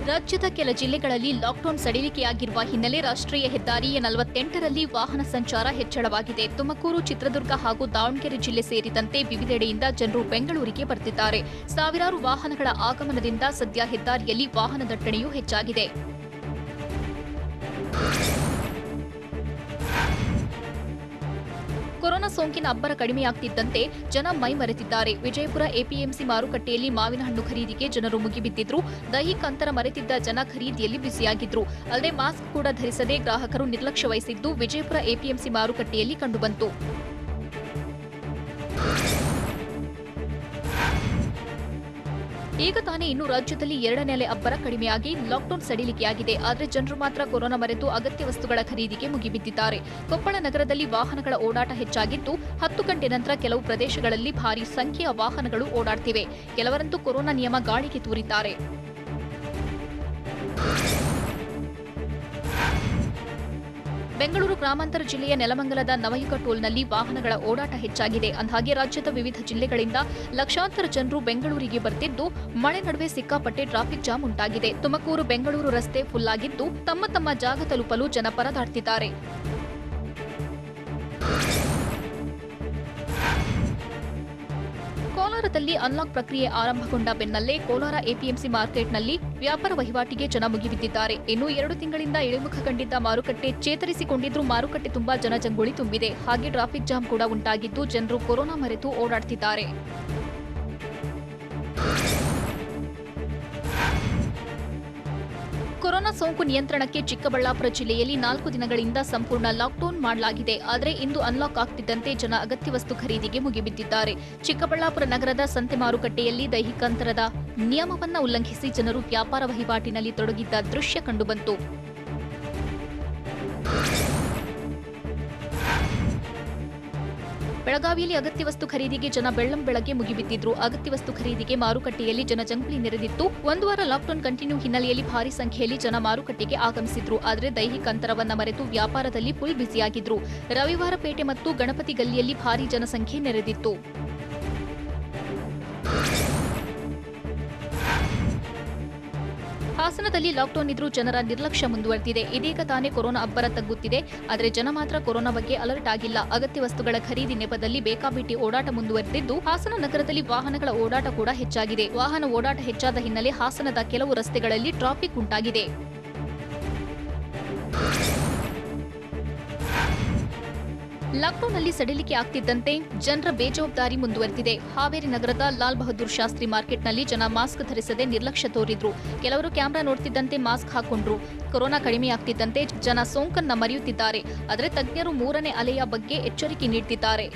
ರಾಜ್ಯದ ಕೆಲ ಜಿಲ್ಲೆಗಳಲ್ಲಿ ಲಾಕ್ಡೌನ್ ಸಡಿಲಿಕೆಯಾಗಿರುವ ಹಿನ್ನೆಲೆ ರಾಷ್ಟ್ರೀಯ ಹೆದ್ದಾರಿ 48ರಲ್ಲಿ ವಾಹನ ಸಂಚಾರ ಹೆಚ್ಚಳವಾಗಿದೆ. ತುಮಕೂರು, ಚಿತ್ರದುರ್ಗ ಹಾಗೂ ದಾವಣಗೆರೆ ಜಿಲ್ಲೆ ಸೇರಿದಂತೆ ವಿವಿಧೆಡೆಯಿಂದ ಜನರು ಬೆಂಗಳೂರಿಗೆ ಬರ್ತಿದ್ದಾರೆ. ಸಾವಿರಾರು ವಾಹನಗಳ ಆಗಮನದಿಂದ ಸದ್ಯ ಹೆದ್ದಾರಿಯಲ್ಲಿ ವಾಹನ ದಟ್ಟಣೆಯೂ ಹೆಚ್ಚಾಗಿದೆ. ಕೊರೋನಾ ಸೋಂಕಿನ ಅಬ್ಬರ ಕಡಿಮೆಯಾಗ್ತಿದ್ದಂತೆ ಜನ ಮೈ ಮರೆತಿದ್ದಾರೆ. ವಿಜಯಪುರ ಎಪಿಎಂಸಿ ಮಾರುಕಟ್ಟೆಯಲ್ಲಿ ಮಾವಿನ ಹಣ್ಣು ಖರೀದಿಗೆ ಜನರು ಮುಗಿಬಿದ್ದಿದ್ರು. ದೈಹಿಕ ಅಂತರ ಮರೆತಿದ್ದ ಜನ ಖರೀದಿಯಲ್ಲಿ ಬ್ಯುಸಿಯಾಗಿದ್ರು. ಅಲ್ಲದೆ ಮಾಸ್ಕ್ ಕೂಡ ಧರಿಸದೆ ಗ್ರಾಹಕರು ನಿರ್ಲಕ್ಷ್ಯ ವಹಿಸಿದ್ದು ವಿಜಯಪುರ ಎಪಿಎಂಸಿ ಮಾರುಕಟ್ಟೆಯಲ್ಲಿ ಕಂಡುಬಂತು. ಈಗ ತಾನೇ ಇನ್ನು ರಾಜ್ಯದಲ್ಲಿ 2ನೇ ಅಲೆ ಅಬ್ಬರ ಕಡಿಮೆಯಾಗಿ ಲಾಕ್ಡೌನ್ ಸಡಿಲಿಕೆಯಾಗಿದೆ. ಆದರೆ ಜನರು ಮಾತ್ರ ಕೊರೋನಾ ಮರೆತು ಅಗತ್ಯ ವಸ್ತುಗಳ ಖರೀದಿಗೆ ಮುಗಿಬಿದ್ದಿದ್ದಾರೆ. ಕೊಪ್ಪಳ ನಗರದಲ್ಲಿ ವಾಹನಗಳ ಓಡಾಟ ಹೆಚ್ಚಾಗಿದ್ದು 10 ಗಂಟೆ ನಂತರ ಕೆಲವು ಪ್ರದೇಶಗಳಲ್ಲಿ ಭಾರೀ ಸಂಖ್ಯೆಯ ವಾಹನಗಳು ಓಡಾಡ್ತಿವೆ. ಕೆಲವರಂತೂ ಕೊರೋನಾ ನಿಯಮ ಗಾಳಿಗೆ ತೂರಿದ್ದಾರೆ. ಬೆಂಗಳೂರು ಗ್ರಾಮಾಂತರ ಜಿಲ್ಲೆಯ ನೆಲಮಂಗಲದ ನವಯುಗ ಟೋಲ್ನಲ್ಲಿ ವಾಹನಗಳ ಓಡಾಟ ಹೆಚ್ಚಾಗಿದೆ. ಅಂದಹಾಗೆ ರಾಜ್ಯದ ವಿವಿಧ ಜಿಲ್ಲೆಗಳಿಂದ ಲಕ್ಷಾಂತರ ಜನರು ಬೆಂಗಳೂರಿಗೆ ಬರ್ತಿದ್ದು ಮಳೆ ನಡುವೆ ಸಿಕ್ಕಾಪಟ್ಟೆ ಟ್ರಾಫಿಕ್ ಜಾಮ್ ಉಂಟಾಗಿದೆ. ತುಮಕೂರು ಬೆಂಗಳೂರು ರಸ್ತೆ ಫುಲ್ ಆಗಿದ್ದು ತಮ್ಮ ತಮ್ಮ ಜಾಗ ತಲುಪಲು ಜನ ಪರದಾಡ್ತಿದ್ದಾರೆ. ಕೋಲಾರದಲ್ಲಿ ಅನ್ಲಾಕ್ ಪ್ರಕ್ರಿಯೆ ಆರಂಭಗೊಂಡ ಬೆನ್ನಲ್ಲೇ ಕೋಲಾರ ಎಪಿಎಂಸಿ ಮಾರ್ಕೆಟ್ನಲ್ಲಿ ವ್ಯಾಪಾರ ವಹಿವಾಟಿಗೆ ಜನ ಮುಗಿಬಿದ್ದಿದ್ದಾರೆ. ಇನ್ನು 2 ತಿಂಗಳಿಂದ ಇಳಿಮುಖ ಕಂಡಿದ್ದ ಮಾರುಕಟ್ಟೆ ಚೇತರಿಸಿಕೊಂಡಿದ್ರೂ ಮಾರುಕಟ್ಟೆ ತುಂಬಾ ಜನಜಂಗುಳಿ ತುಂಬಿದೆ. ಹಾಗೆ ಟ್ರಾಫಿಕ್ ಜಾಮ್ ಕೂಡ ಉಂಟಾಗಿದ್ದು ಜನರು ಕೊರೋನಾ ಮರೆತು ಓಡಾಡ್ತಿದ್ದಾರೆ. ಕೊರೋನಾ ಸೋಂಕು ನಿಯಂತ್ರಣಕ್ಕೆ ಚಿಕ್ಕಬಳ್ಳಾಪುರ ಜಿಲ್ಲೆಯಲ್ಲಿ 4 ದಿನಗಳಿಂದ ಸಂಪೂರ್ಣ ಲಾಕ್ಡೌನ್ ಮಾಡಲಾಗಿದೆ. ಆದರೆ ಇಂದು ಅನ್ಲಾಕ್ ಆಗ್ತಿದ್ದಂತೆ ಜನ ಅಗತ್ಯ ವಸ್ತು ಖರೀದಿಗೆ ಮುಗಿಬಿದ್ದಿದ್ದಾರೆ. ಚಿಕ್ಕಬಳ್ಳಾಪುರ ನಗರದ ಸಂತೆ ಮಾರುಕಟ್ಟೆಯಲ್ಲಿ ದೈಹಿಕ ಅಂತರದ ನಿಯಮವನ್ನು ಉಲ್ಲಂಘಿಸಿ ಜನರು ವ್ಯಾಪಾರ ವಹಿವಾಟಿನಲ್ಲಿ ತೊಡಗಿದ್ದ ದೃಶ್ಯ ಕಂಡುಬಂತು. ಬೆಳಗಾವಿಯಲ್ಲಿ ಅಗತ್ಯ ವಸ್ತು ಖರೀದಿಗೆ ಜನ ಬೆಳ್ಳಂಬೆಳಗ್ಗೆ ಮುಗಿಬಿದ್ದಿದ್ರು. ಅಗತ್ಯ ವಸ್ತು ಖರೀದಿಗೆ ಮಾರುಕಟ್ಟೆಯಲ್ಲಿ ಜನಜಂಗುಳಿ ನೆರೆದಿತ್ತು. 1 ವಾರ ಲಾಕ್ಡೌನ್ ಕಂಟಿನ್ಯೂ ಹಿನ್ನೆಲೆಯಲ್ಲಿ ಭಾರಿ ಸಂಖ್ಯೆಯಲ್ಲಿ ಜನ ಮಾರುಕಟ್ಟೆಗೆ ಆಗಮಿಸಿದ್ರು. ಆದರೆ ದೈಹಿಕ ಅಂತರವನ್ನ ಮರೆತು ವ್ಯಾಪಾರದಲ್ಲಿ ಫುಲ್ ಬ್ಯುಸಿಯಾಗಿದ್ರು. ರವಿವಾರ ಪೇಟೆ ಮತ್ತು ಗಣಪತಿ ಗಲ್ಲಿಯಲ್ಲಿ ಭಾರಿ ಜನಸಂಖ್ಯೆ ನೆರೆದಿತ್ತು. ಹಾಸನದಲ್ಲಿ ಲಾಕ್ಡೌನ್ ಇದ್ರೂ ಜನರ ನಿರ್ಲಕ್ಷ್ಯ ಮುಂದುವರೆದಿದೆ. ಇದೀಗ ತಾನೇ ಕೊರೋನಾ ಅಬ್ಬರ ತಗ್ಗುತ್ತಿದೆ. ಆದರೆ ಜನ ಮಾತ್ರ ಕೊರೋನಾ ಬಗ್ಗೆ ಅಲರ್ಟ್ ಆಗಿಲ್ಲ. ಅಗತ್ಯ ವಸ್ತುಗಳ ಖರೀದಿ ನೆಪದಲ್ಲಿ ಬೇಕಾಬಿಟ್ಟಿ ಓಡಾಟ ಮುಂದುವರೆದಿದ್ದು, ಹಾಸನ ನಗರದಲ್ಲಿ ವಾಹನಗಳ ಓಡಾಟ ಕೂಡ ಹೆಚ್ಚಾಗಿದೆ. ವಾಹನ ಓಡಾಟ ಹೆಚ್ಚಾದ ಹಿನ್ನೆಲೆ ಹಾಸನದ ಕೆಲವು ರಸ್ತೆಗಳಲ್ಲಿ ಟ್ರಾಫಿಕ್ ಉಂಟಾಗಿದೆ. ಲಾಕ್ಡೌನ್ನಲ್ಲಿ ಸಡಿಲಿಕೆ ಆಗ್ತಿದ್ದಂತೆ ಜನರ ಬೇಜವಾಬ್ದಾರಿ ಮುಂದುವರೆದಿದೆ. ಹಾವೇರಿ ನಗರದ ಲಾಲ್ ಬಹದ್ದೂರ್ ಶಾಸ್ತ್ರಿ ಮಾರ್ಕೆಟ್ನಲ್ಲಿ ಜನ ಮಾಸ್ಕ್ ಧರಿಸದೆ ನಿರ್ಲಕ್ಷ್ಯ ತೋರಿದ್ರು. ಕೆಲವರು ಕ್ಯಾಮೆರಾ ನೋಡ್ತಿದ್ದಂತೆ ಮಾಸ್ಕ್ ಹಾಕೊಂಡ್ರು. ಕೊರೋನಾ ಕಡಿಮೆಯಾಗ್ತಿದ್ದಂತೆ ಜನ ಸೋಂಕನ್ನ ಮರೆಯುತ್ತಿದ್ದಾರೆ. ಆದರೆ ತಜ್ಞರು 3ನೇ ಅಲೆಯ ಬಗ್ಗೆ ಎಚ್ಚರಿಕೆ ನೀಡುತ್ತಿದ್ದಾರೆ.